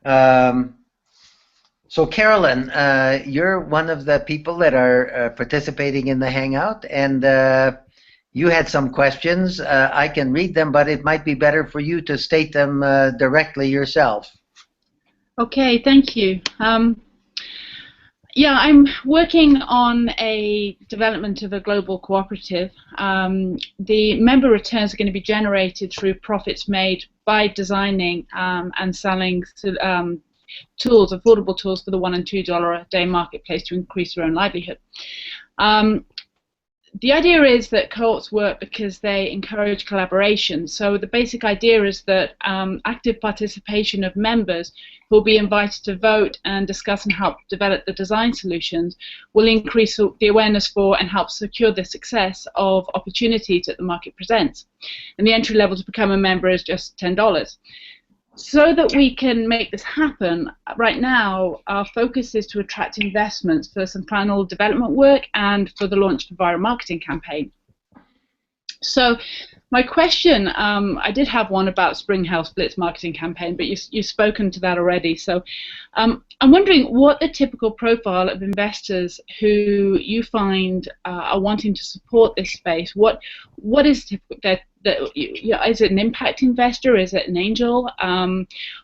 Um, so, Carolyn, you're one of the people that are participating in the Hangout, and you had some questions. I can read them, but it might be better for you to state them directly yourself. Okay, thank you. Yeah, I'm working on a development of a global cooperative. The member returns are going to be generated through profits made by designing and selling tools, affordable tools for the $1 and $2 a day marketplace to increase their own livelihood. The idea is that co-ops work because they encourage collaboration. So the basic idea is that active participation of members who will be invited to vote and discuss and help develop the design solutions will increase the awareness for and help secure the success of opportunities that the market presents. And the entry level to become a member is just $10. So that we can make this happen, right now our focus is to attract investments for some final development work and for the launch of a viral marketing campaign. So my question, I did have one about Spring Health Blitz marketing campaign, but you've spoken to that already. So I'm wondering what the typical profile of investors who you find are wanting to support this space. What is typical? Is it an impact investor? Is it an angel?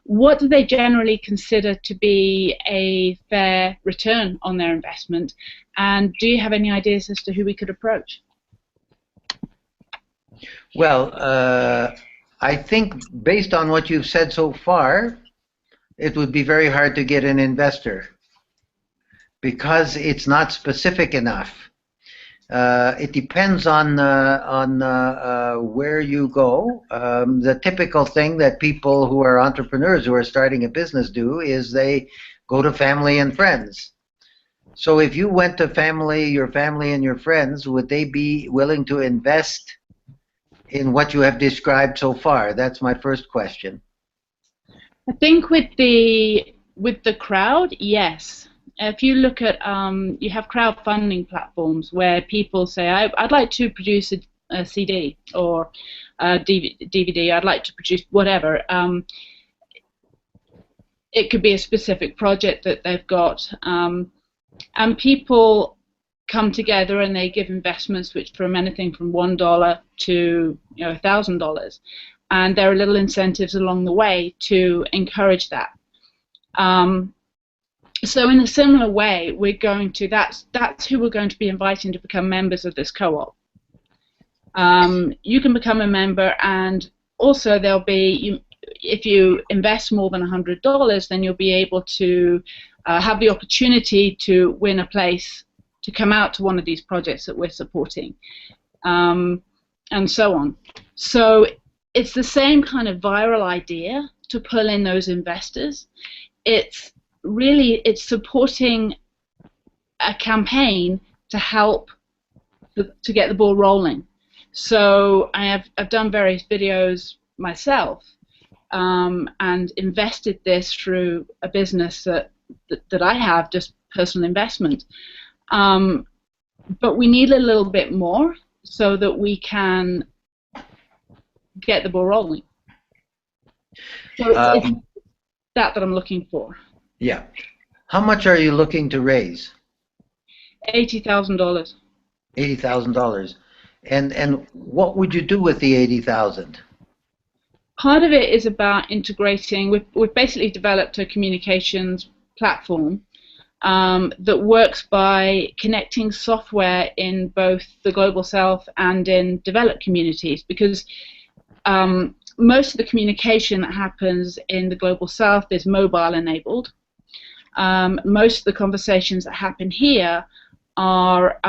What do they generally consider to be a fair return on their investment? And do you have any ideas as to who we could approach? Well, I think based on what you've said so far, it would be very hard to get an investor because it's not specific enough. It depends on where you go. The typical thing that people who are entrepreneurs who are starting a business do is they go to family and friends. So if you went to your family and your friends, would they be willing to invest in what you have described so far? That's my first question. I think with the crowd, yes. If you look at, you have crowdfunding platforms where people say, I'd like to produce a CD or a DVD, I'd like to produce whatever. It could be a specific project that they've got. And people come together and they give investments which from anything from $1 to $1,000. And there are little incentives along the way to encourage that. So in a similar way, we're going to, that's who we're going to be inviting to become members of this co-op. You can become a member, and also there'll be, if you invest more than $100, then you'll be able to have the opportunity to win a place to come out to one of these projects that we're supporting, and so on. So it's the same kind of viral idea to pull in those investors. It's supporting a campaign to help to get the ball rolling. So I've done various videos myself and invested this through a business that I have, just personal investment. But we need a little bit more so that we can get the ball rolling. So it's that I'm looking for. Yeah. How much are you looking to raise? $80,000. $80,000. And what would you do with the $80,000? Part of it is about integrating. We've basically developed a communications platform that works by connecting software in both the Global South and in developed communities, because most of the communication that happens in the Global South is mobile enabled. Most of the conversations that happen here are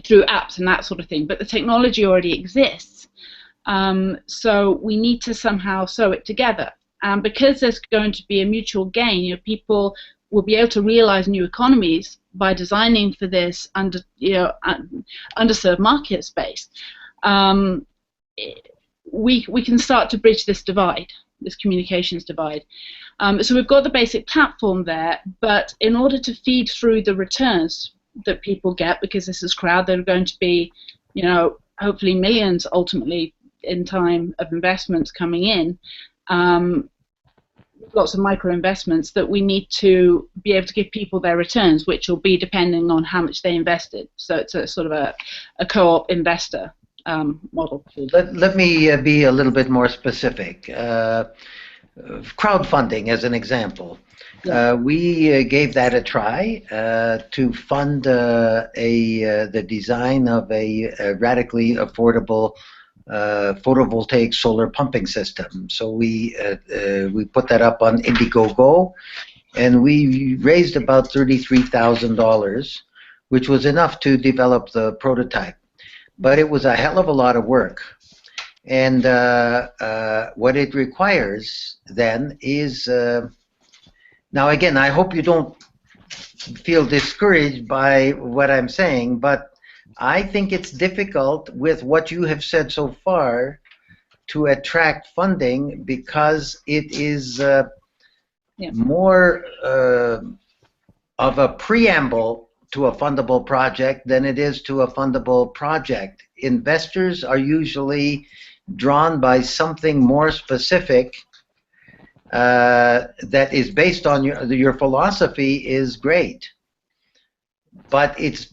through apps and that sort of thing, but the technology already exists. So we need to somehow sew it together. And because there's going to be a mutual gain, people will be able to realize new economies by designing for this underserved market space. We can start to bridge this divide, this communications divide. So we've got the basic platform there, but in order to feed through the returns that people get, because this is crowd, there are going to be, hopefully millions ultimately in time of investments coming in, lots of micro investments that we need to be able to give people their returns, which will be depending on how much they invested. So it's a sort of a co-op investor model. Let me be a little bit more specific. Crowdfunding as an example. Yeah. We gave that a try to fund the design of a radically affordable photovoltaic solar pumping system. So we put that up on Indiegogo, and we raised about $33,000, which was enough to develop the prototype. But it was a hell of a lot of work. And what it requires then is, now again, I hope you don't feel discouraged by what I'm saying, but I think it's difficult with what you have said so far to attract funding, because it is more of a preamble to a fundable project than it is to a fundable project. Investors are usually drawn by something more specific that is based on your philosophy is great, but it's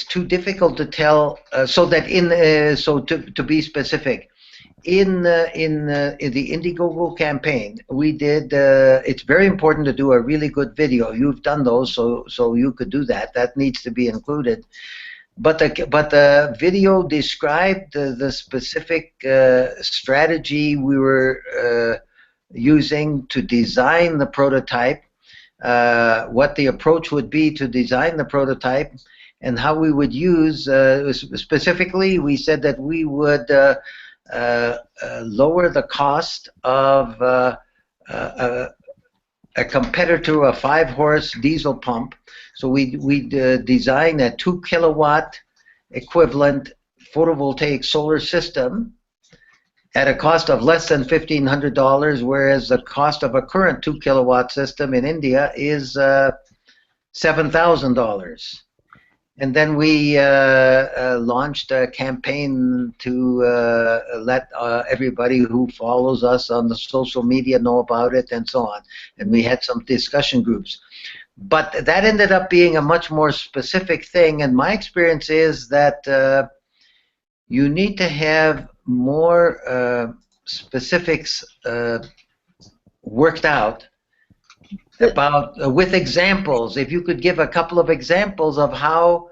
too difficult to tell. So that to be specific, in the Indiegogo campaign, we did. It's very important to do a really good video. You've done those, so you could do that. That needs to be included. But the video described the specific strategy we were using to design the prototype, what the approach would be to design the prototype, and how we would use, specifically, we said that we would lower the cost of a competitor to a 5-horse diesel pump. So we designed a 2-kilowatt equivalent photovoltaic solar system at a cost of less than $1,500, whereas the cost of a current 2-kilowatt system in India is $7,000. And then we launched a campaign to let everybody who follows us on the social media know about it, and so on. And we had some discussion groups. But that ended up being a much more specific thing. And my experience is that you need to have more specifics worked out about with examples. If you could give a couple of examples of how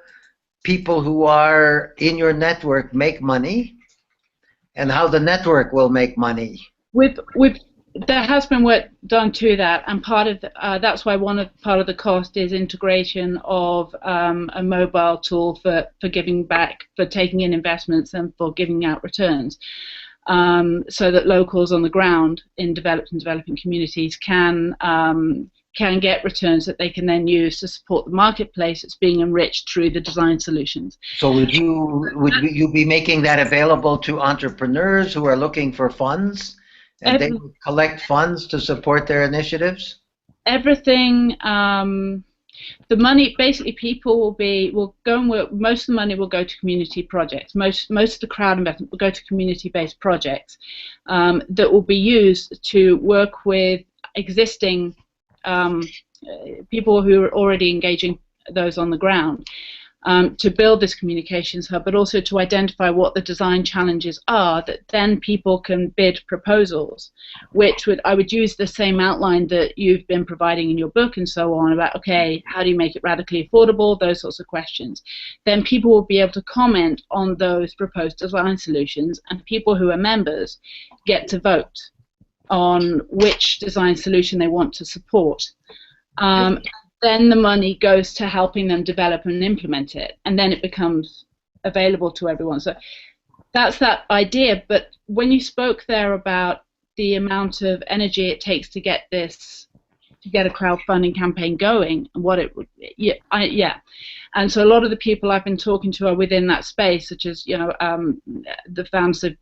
people who are in your network make money and how the network will make money. There has been work done to that, and part of that's why part of the cost is integration of a mobile tool for giving back, for taking in investments and for giving out returns, so that locals on the ground in developed and developing communities can get returns that they can then use to support the marketplace that's being enriched through the design solutions. So would you be making that available to entrepreneurs who are looking for funds? And they would collect funds to support their initiatives? Everything, the money, basically people will go and work, most of the money will go to community projects. Most of the crowd investment will go to community-based projects that will be used to work with existing people who are already engaging those on the ground. To build this communications hub, but also to identify what the design challenges are, that then people can bid proposals, which I would use the same outline that you've been providing in your book and so on, about, okay, how do you make it radically affordable, those sorts of questions. Then people will be able to comment on those proposed design solutions, and people who are members get to vote on which design solution they want to support. Then the money goes to helping them develop and implement it, and then it becomes available to everyone. So that's that idea. But when you spoke there about the amount of energy it takes to get a crowdfunding campaign going, and what it would, yeah. And so a lot of the people I've been talking to are within that space, such as the founders of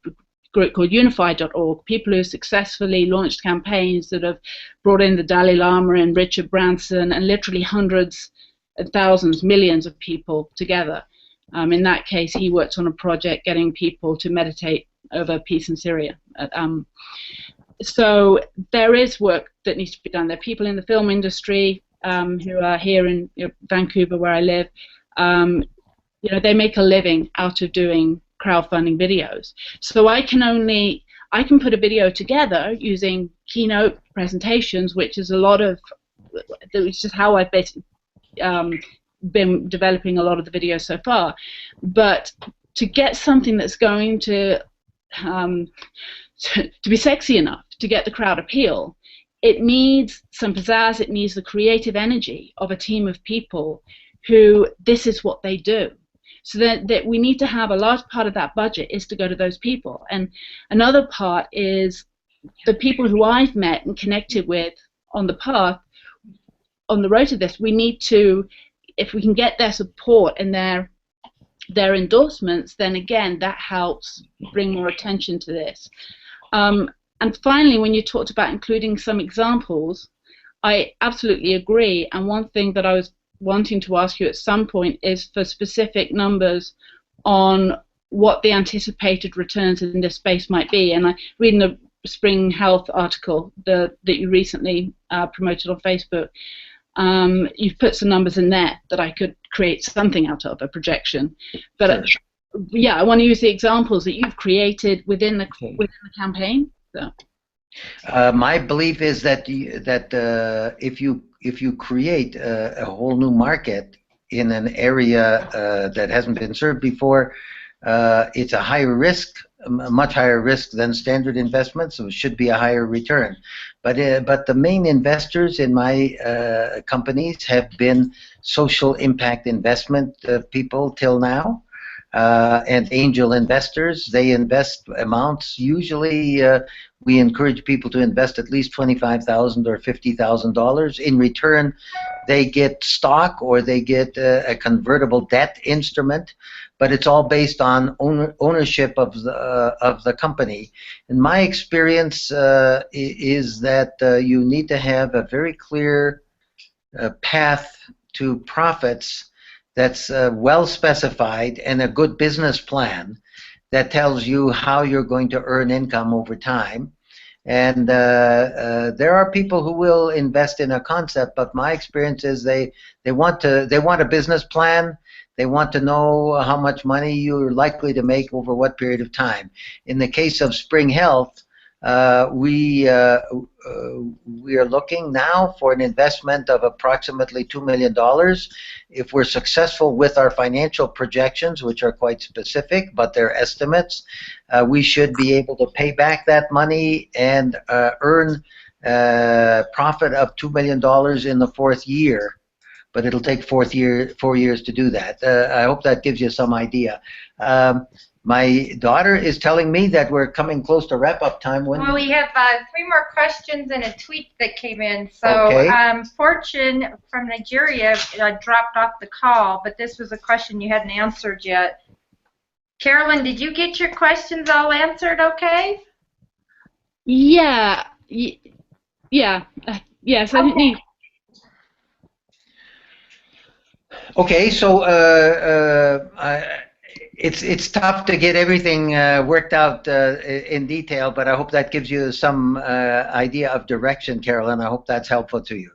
group called Unify.org, people who successfully launched campaigns that have brought in the Dalai Lama and Richard Branson and literally hundreds of thousands, millions of people together. In that case, he worked on a project getting people to meditate over peace in Syria. So there is work that needs to be done. There are people in the film industry who are here in Vancouver, where I live. They make a living out of doing crowdfunding videos. So I can put a video together using keynote presentations, which is just how I've basically been developing a lot of the videos so far. But to get something that's going to be sexy enough to get the crowd appeal, it needs some pizzazz, it needs the creative energy of a team of people who this is what they do. So that we need to have a large part of that budget is to go to those people. And another part is the people who I've met and connected with on the path, on the road to this, we need to, if we can get their support and their endorsements, then again, that helps bring more attention to this. And finally, when you talked about including some examples, I absolutely agree. And one thing that I was wanting to ask you at some point is for specific numbers on what the anticipated returns in this space might be. And I read in the Spring Health article that you recently promoted on Facebook, you've put some numbers in there that I could create something out of, a projection. But Sure. yeah, I want to use the examples that you've created within the campaign. So. My belief is that if you create a whole new market in an area that hasn't been served before, it's a higher risk, a much higher risk than standard investment, so it should be a higher return. But the main investors in my companies have been social impact investment people till now. And angel investors, they invest amounts. Usually, we encourage people to invest at least $25,000 or $50,000. In return, they get stock or they get a convertible debt instrument, but it's all based on ownership of the company. And my experience is that you need to have a very clear path to profits that's well specified and a good business plan that tells you how you're going to earn income over time. And there are people who will invest in a concept, but my experience is they want a business plan. They want to know how much money you're likely to make over what period of time. In the case of Spring Health, we are looking now for an investment of approximately $2 million. If we're successful with our financial projections, which are quite specific, but they're estimates, we should be able to pay back that money and earn profit of $2 million in the fourth year. But it'll take 4 years to do that. I hope that gives you some idea. My daughter is telling me that we're coming close to wrap-up time. Well, we have 3 more questions and a tweet that came in. So, okay. Fortune from Nigeria dropped off the call, but this was a question you hadn't answered yet. Caroline, did you get your questions all answered okay? Yeah. Yes, I didn't need... Okay, so it's tough to get everything worked out in detail, but I hope that gives you some idea of direction, Caroline. I hope that's helpful to you.